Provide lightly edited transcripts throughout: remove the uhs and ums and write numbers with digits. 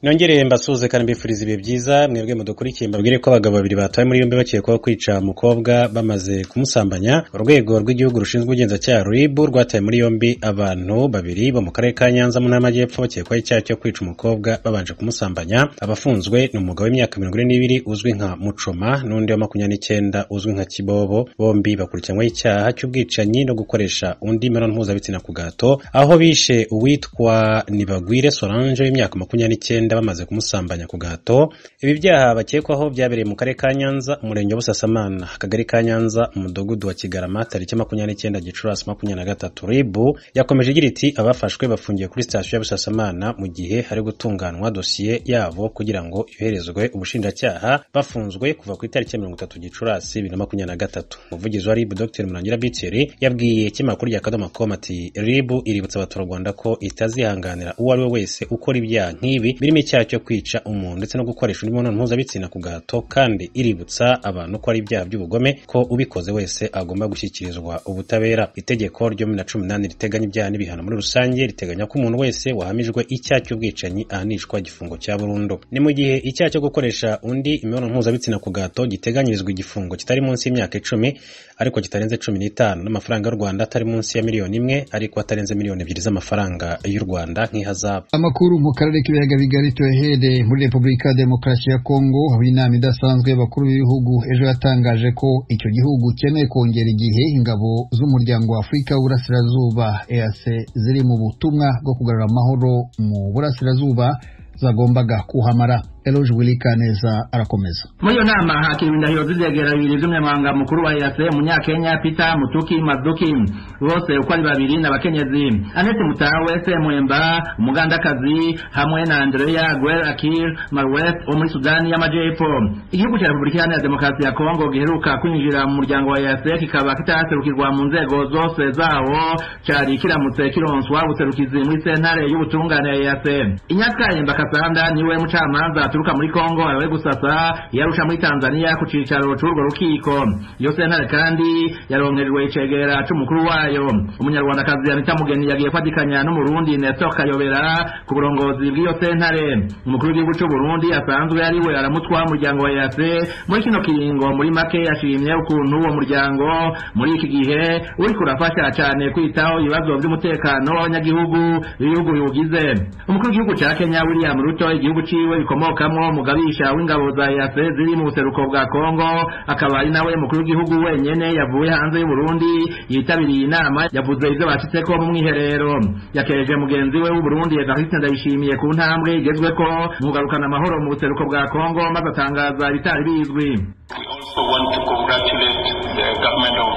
Nongereye mbasuze kandi mbifuriza ibihe byiza mwebwe mudukurikiye mbabwire ko abagabo babiri batawe muri yombi bakekwaho kwica umukobwa bamaze kumusambanya. Urwego rw'igihugu rushinzwe ubugenzacyaha RIB rwataye muri yombi abantu babiri bo mu karere ka Nyanza mu ntara y'Amajyepfo bakekwaho icyaha cyo kwica umukobwa babanje kumusambanya. Abafunzwe ni umugabo w'imyaka 42 uzwi nka Mucoma n'undi wa 29 uzwi nka Kibobo. Bombi bakurikiranyweho icyaha cy'ubwicanyi no gukoresha undi mibonano mpuzabitsina ku gahato, aho bishe uwitwa Nibagwire Solange w'imyaka 29 bamaze kumusambanya ku gahato. Ibi byaha bakekwaho byabereye mu karere ka Nyanza, umurenge wa Busasamana, akagari ka Nyanza, umudugudu wa Kigarama, tariki 29 Gicurasi 2023. RIB yakomeje igira iti abafashwe bafungiye kuri sitasiyo ya Busasamana mu gihe hari gutunganwa dosiye yabo kugira ngo yoherezwe ubushinjacyaha. Bafunzwe kuva ku itariki 30 Gicurasi 2023. Umuvugizi wa RIB Dr Murangira Bitseri yabwiye ikinyamakuru rya Kadomo.com ati RIB iributsa abaturarwanda ko itazihanganira uwo ari we wese ukora ibyaha nk'ibi birimo icyaha cyo kwica umuntu ndetse no gukoresha imibonano mpuzabitsina ku gahato, kandi iributsa abantu ko ari ibyaha by'ubugome ko ubikoze wese agomba gushyikirizwa ubutabera. Itegeko ryo 2018 riteganya ibyaha n'ibihano muri rusange riteganya ko umuntu wese wahamijwe icyaha cy'ubwicanyi ahanishwa igifungo cya burundu. Ni mu gihe icyaha cyo gukoresha undi imibonano mpuzabitsina ku gahato giteganyirizwa igifungo kitari munsi y'imyaka 10 ariko kitarenze 15 n'amafaranga y'u Rwanda, atari munsi ya miliyoni 1 ariko atarenze miliyoni 2 z'amafaranga y'u Rwanda nk'ihazabu. Amakuru mu karere k'ibiyaga bigari tuhere muri Repubulika ya Demokarasi ya Kongo, aho inama idasanzwe y'abakuru b'ibihugu ejo yatangaje ko icyo gihugu cyemeye kongera igihe ingabo z'umuryango wa Afurika w'Uburasirazuba EAC ziri mu butumwa bwo kugarura amahoro mu Burasirazuba zagombaga kuhamara. Eloge Wilikaneza arakomeza. Muri iyo nama hakiriwe indahiro z'izegera bibiri z'umunyamabanga mukuru wa EAC Munyakenya Peter Mutuki Mazuki, bose uko ari babiri n'abakenyezi. Annette Mutawe Semwemba umugandakazi hamwe na Andrea Guerra Akil Marwet wo muri Sudani y'Amajyepfo. Igihugu cya Repubulika Iharanira Demokarasi ya Kongo giheruka kwinjira mu muryango wa EAC kikaba kitaserukirwa mu nzego zose zawo, cyari kiramutse kironswa ubuserukizi muri sentare y'ubutungane ya EAC. Inyakaye Mbakasanda niwe mucamanza turuka muri Kongo awe gusasa yarusha muri Tanzania ku cicaro c'urwo rukiko. Iyo sentare kandi yaronkerejwe icegera c'umukuru wayo umunyarwandakazi Anita Mugeni yagiye kwadikanya n'umurundi Neto Kayobera ku burongozi bw'iyo sentare. Umukuru w'igihugu c'u Burundi asanzwe ari we aramutwa umuryango wa EAC muri kino kiringo. Muri make yashimye ukuntu uwo muryango muri iki gihe uri kurafasha cyane kwitaho ibibazo by'umutekano w'abanyagihugu b'ibihugu biwugize. Umukuru w'igihugu ca Kenya William Ruto igihugu ciwe bikomoka mugabisha w'ingabo za EAC ziri mu buseruko bwa Kongo, akaba ari nawe mukuru w'igihugu wenyene yavuye hanze y'u Burundi yitabiriye inama. Yavuze ivyo bacitseko mu mwiherero, yakeje mugenzi we w'u Burundi Evariste Ndayishimiye ku ntambwe igezweko mu kugarukana amahoro mu buseruko bwa Kongo, maze atangaza bitari bizwi. We also want to congratulate the government of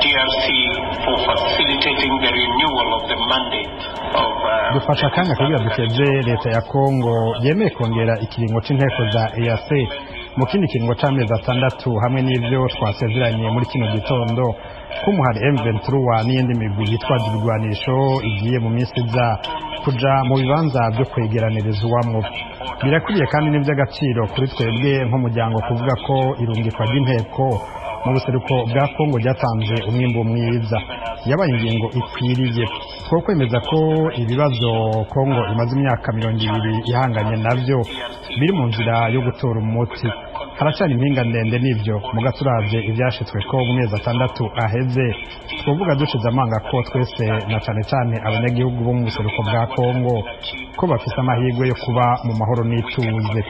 DRC for facilitating the renewal of the mandate of dufasha kandi kugira dukeze leta ya Kongo yemeye kongera ikiringo c'inteko za EAC mu kindi kiringo c'amezi 6 hamwe n'ivyo twasezeranye muri kino gitondo ko umuhari M23 n'iyindi migwi yitwaje ibigwanisho igiye mu minsi iza kuja mu bibanza byo kwegeranirizwamwo. Birakwiye kandi n'ivy'agaciro kuri twebwe nk'umuryango kuvuga ko irungikwa ry'inteko mu buseruko bwa Kongo ryatanze umwimbo mwiza, yabaye ingingo ikwiriye. Two kwemeza ko ibibazo Kongo imaze imyaka 20 ihanganye navyo biri mu nzira yo gutora umuti. Haracana impinga ndende n'ivyo mugaturavye ivyashitswe ko mu mezi 6 aheze. Twovuga dushize amanga ko twese na cane abanyagihugu bo mu buseruko bwa Kongo ko bafise amahirwe yo kuba mu mahoro n'ituze.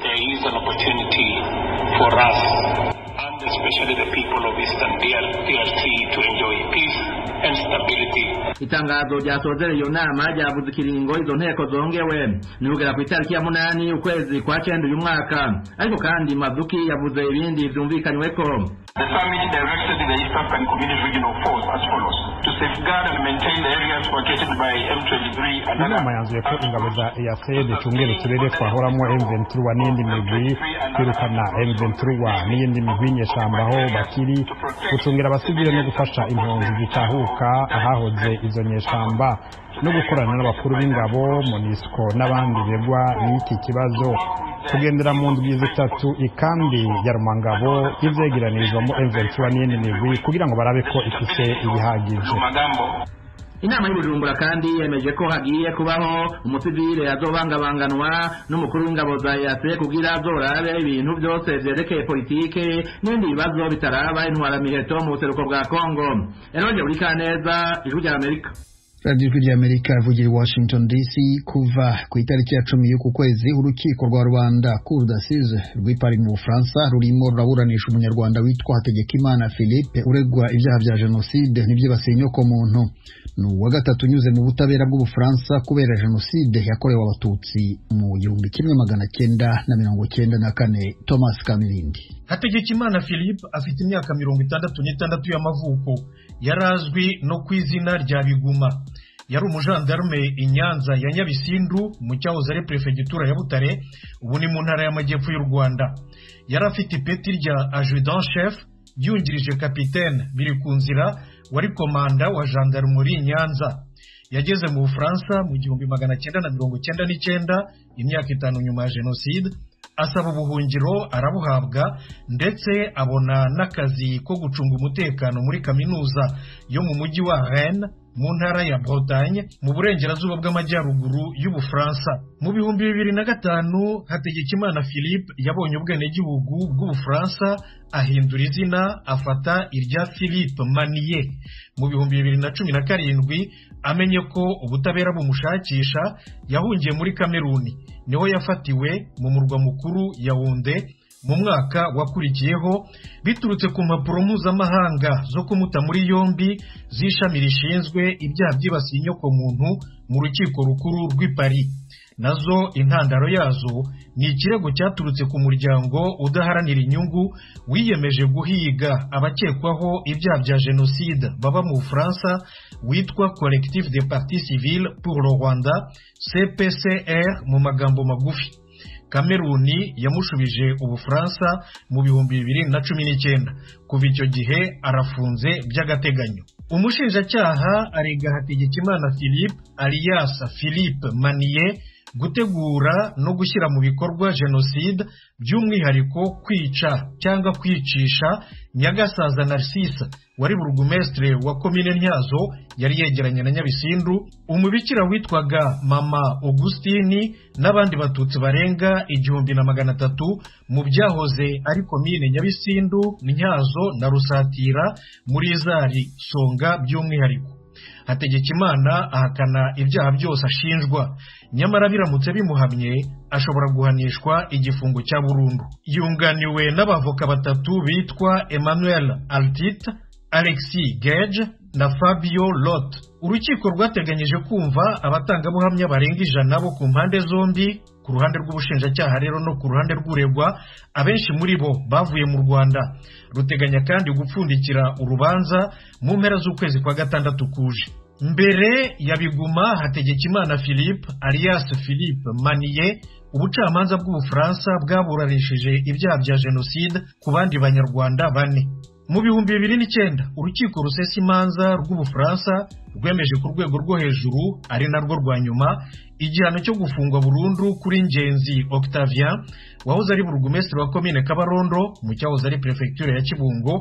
There is an opportunity for us and especially the people of Eastern DRC to enjoy peace and stability. Itangazo ryasozera iyo nama ryavuze ikiringo izo nteko zongewe nirugera ku itariki ya 8 ukwezi kwa 9 uyu mwaka. Ariko kandi Mazuki yavuze ibindi vyumvikanyweko. The summit directed the East African Community Regional Force as follows: to safeguard and maintain the areas vacated by M23 and inama yanzuye ko ingabo za EAC zicungera uturere twahoramo M23 n'indi migwi, kwirukana M23 n'iyindi migwi nyeshamba aho bakiri, gucungira abasivile no gufasha impunzi zitahuka ahahoze izo nyeshamba, no gukorana n'abakuru b'ingabo MONUSCO n'abandi begwa n'iki kibazo, kugendera mu ndwi zitatu ikambi ya Rumangabo ivyegeranizwa mu M23 n'iyindi migwi kugira ngo barabe ko ifise ibihagije. inama y'Ubujumbura kandi yemeje ko hagiye kubaho umusivile azobangabanganwa n'umukuru w'ingabo za EAC kugira azorabe ibintu byose vyerekeye politike n'ibindi bibazo bitaraba intwaramiheto mu buseruko bwa Kongo. Eronje uri kaneza ijwi rya Amerika. Radio y'Amerika ivugira i Washington DC. Kuva ku itariki ya 10 y'uku kwezi urukiko rwa Rwanda Cour d'assises rw'Ipari mu Bufaransa rurimo ruraburanisha umunyarwanda witwa Hategekimana Philippe uregwa ibyaha bya jenoside n'ibyibasiye inyokomuntu. Ni uwa gatatu unyuze mu butabera bw'Ubufaransa kubera jenoside yakorewe abatutsi mu 1994. Thomas Kamirindi. Hategekimana Philippe afite imyaka 66 y'amavuko, yarazwi no kwizina rya Biguma. Yari umujandarume i Nyanza ya Nyabisindu mu cyahoze ari prefegitura ya Butare, ubu ni mu ntara y'Amajyepfo y'u Rwanda. Yari afite ipeti rya adjudant chef, yungirije kapitene biri ku nzira wari komanda wa gendarmerie Nyanza. Yageze mu Bufaransa mu 1999, imyaka 5 nyuma ya jenoside, asaba ubuhungiro arabuhabwa ndetse abona n'akazi ko gucunga umutekano muri kaminuza yo mu mujyi wa Rennes mu ntara ya Bretagne mu burengerazuba bw'amajyaruguru y'Ubufaransa. Mu 2005 Hategekimana Philippe yabonye ubwenegihugu bw'Ubufaransa, ahindura izina afata irya Philippe Manier. Mu 2017 amenye ko ubutabera bumushakisha, yahungiye muri Kameruni, niho yafatiwe mu murwa mukuru Yaounde mu mwaka wakurikiyeho, biturutse ku mpapuro mpuzamahanga zo kumuta muri yombi z'ishami rishinzwe ibyaha byibasiye inyokomuntu mu rukiko rukuru rw'i Paris. Nazo intandaro yazo ni ikirego cyaturutse ku muryango udaharanira inyungu wiyemeje guhiga abakekwaho ibyaha bya jenoside baba mu Bufaransa, witwa Collectif des Partis Civils pour le Rwanda, CPCR mu magambo magufi. Kameruni yamushubije Ubufaransa mu 2019. Kuva icyo gihe arafunze by'agateganyo. Umushinjacyaha arega Hategekimana Philippe alias Philippe Manier gutegura no gushyira mu bikorwa jenoside, by'umwihariko kwica cyangwa kwicisha Nyagasaza Narcisse wari burugumestre wa komine Ntyazo yari yegeranye na Nyabisindu, umubikira witwaga Mama Augustine n'abandi batutsi barenga 1300 mu byahoze ari komine Nyabisindu, Ntyazo na Rusatira muri Zari Songa by'umwihariko. Hategekimana ahakana ibyaha byose ashinjwa, nyamara biramutse bimuhamye ashobora guhanishwa igifungo cya burundu. Yunganiwe n'abavoka batatu bitwa Emmanuel Altit, Alexis Gage na Fabio Lot. Urukiko rwateganyije kumva abatangabuhamya barenga 100 bo ku mpande zombi, ku ruhande rw'ubushinjacyaha rero no ku ruhande rw'uregwa, abenshi muri bo bavuye mu Rwanda. Ruteganya kandi gupfundikira urubanza mu mpera z'ukwezi kwa gatandatu kuje. Mbere ya Biguma Hategekimana Philippe alias Philippe Manier, ubucamanza bw'Ubufaransa bwaburanishije ibyaha bya jenoside ku bandi banyarwanda 4. Mu 2009 urukiko rusesa imanza rw'Ubufaransa rwemeje ku rwego rwo hejuru, ari narwo rwa nyuma, igihano cyo gufungwa burundu kuri Ngenzi Octavien wahoze ari burugumestre wa komine Kabarondo mu cyahoze ari prefecture ya Kibungo,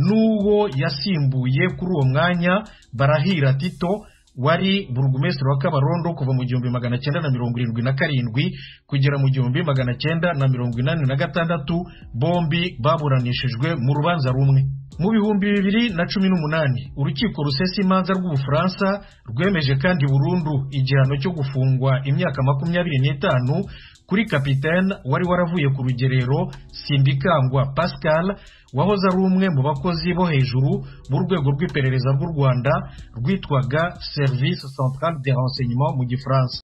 n'uwo yasimbuye kuri uwo mwanya Barahira Tito wari burugumestre wa Kabarondo kuva mu 1977 kugera mu 1986. Bombi baburanishijwe mu rubanza rumwe. Mu 2018 urukiko rusesa imanza rw'Ubufaransa rwemeje kandi burundu igihano cyo gufungwa imyaka 25 kuri kapitene wari waravuye ku rugerero Simbikangwa Pascal, wahoze ari umwe mu bakozi bo hejuru b'urwego rw'iperereza rw'u Rwanda rwitwaga Service Central de Renseignement mu Gifaransa.